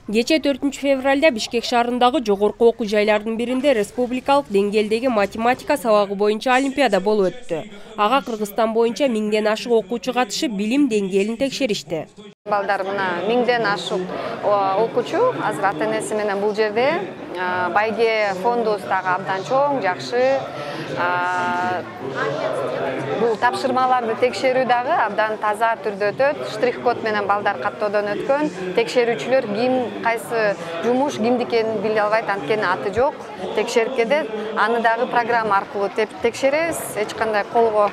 Кече 4-февралда Бишкек шаарындагы жогорку окуу жайлардын биринде республикалык деңгээлдеги математика сабагы боюнча олимпиада болуп өттү. Ага Кыргызстан боюнча 1000ден ашык окуучу катышып, билим деңгээлин текшеришти. Балдар мына 1000ден ашык окуучу азыр ата-энеси менен бул жерде байге фондубуз дагы абдан чоң, жакшы. Бул тапшырмаларды текшерүү дагы абдан таза түрдө өтөт. Штрих-код менен балдар каттоодон өткөн. Текшерүүчүлөр ким кайсы жумуш кимдики экенин биле албайт, анткени аты жок. Текшерип кетет. Аны дагы программа аркылуу текшеребиз. Эч кандай колго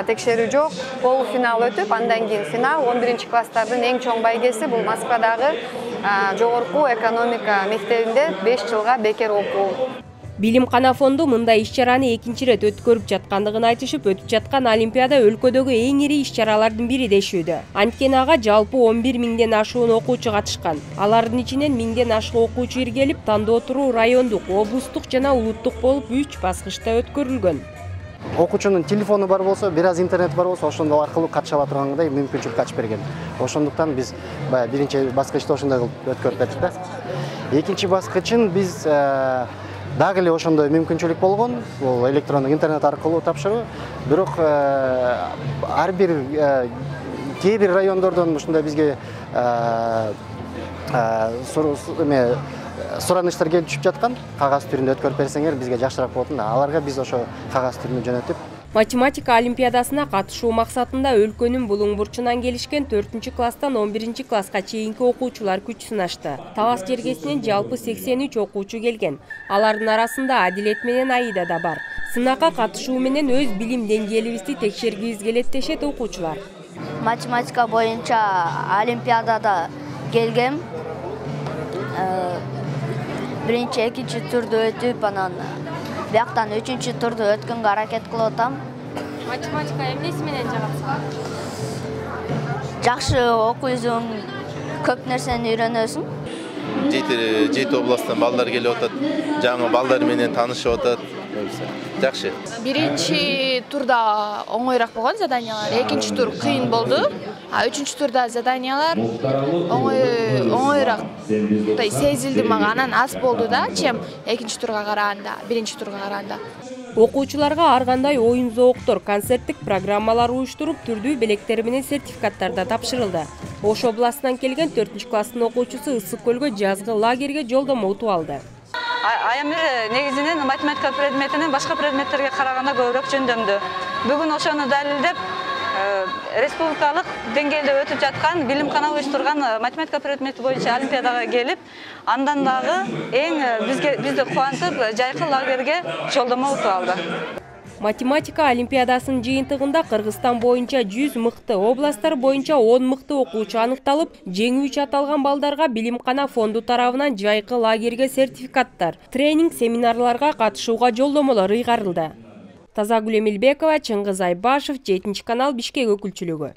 текшерүү жок. Полуфинал өтүп, андан кийин финал. 11-класстардын эң чоң байгеси бул Москвадагы жогорку экономика мектебинде 5 жылга бекер окуу. Билимкана фонду мындай иш-чараны экинчи ирет өткөрүп жаткандыгын айтышып, өтүп жаткан олимпиада өлкөдөгү эң ири иш-чаралардын бири дешүүдө. Анткени ага жалпы 11 миңден ашуун окуучу катышкан. Алардын ичинен 1000ден ашык окуучу иргелип, тандоо туруу райондук, облустук жана улуттук болуп 3 баскычта өткөрүлгөн. Окуучунун телефону бар болсо, бир аз интернет бар болсо, ошондой аркылуу катыша ала тургандай мүмкүнчүлүк ачып берген. Ошондуктан биз биринчи баскычты ошондой кылып өткөрүп бердик да. Экинчи баскычын биз дагы эле ошондой мүмкүнчүлүк болгон, бул электрондук интернет аркылуу тапшыруу. Бирок ар бир кээ бир райондордон ушундай бизге сураныштар келип түшүп жаткан. Кагаз түрүндө өткөрүп берсеңер бизге жакшыраак болот да. Аларга биз ошо кагаз түрүндө жөнөтүп. Математика олимпиадасына катышуу максатында өлкөнүн булуң бурчунан келишкен 4-класстан 11-класска чейинки окуучулар күч сынашты. Талас жергесинен жалпы 83 окуучу келген. Алардын арасында Адилет менен Аида да бар. Сынакка катышуу менен өз билим деңгээлибизди текшергибиз келет дешет окуучулар. Математика боюнча олимпиадада келгем. Биринчи, экинчи турду өтүп, анан бияктан 3-чү турду өткөнгө аракет кылып атам. Математика эмнеси менен жагат? Жакшы окуйсуң, көп нерсени үйрөнөсүң. Жети областтан балдар келип атат. Жаңы балдар менен таанышып атат. Жакшы. Биринчи турда оңойраак болгон заданиялар, экинчи тур кыйын болду. А 3-чү турда заданиялар оңойраак сезилди мага, анан аз болду да, чем экинчи турга караганда, биринчи турга караганда. Окуучуларга ар кандай оюн зооктор, концерттик программалар уюштуруп, түрдүү белектер менен сертификаттар да тапшырылды. Ош областынан келген 4-класстын окуучусу Ысык көлгө жазгы лагерге жолдомо утуп алды. Аямир негизинен математика предметинен башка предметтерге караганда көбүрөөк жөндөмдү. Бүгүн ошону далилдеп, республикалык деңгээлде өтүп жаткан билимкана уюштурган математика предмети боюнча олимпиадага келип, андан дагы бизди кубантып, жайкы лагерге жолдомо утуп алды. Математика олимпиадасынын жыйынтыгында Кыргызстан боюнча 100 мыкты, областтар боюнча 10 мыкты окуучу аныкталып, жеңүүчү аталган балдарга Билимкана фонду тарабынан жайкы лагерге сертификаттар, тренинг, семинарларга катышууга жолдомолор ыйгарылды. Тазагүл Эмилбекова, Чыңгыз Айбашев, 7 канал, Бишкек өкүлчүлүгү.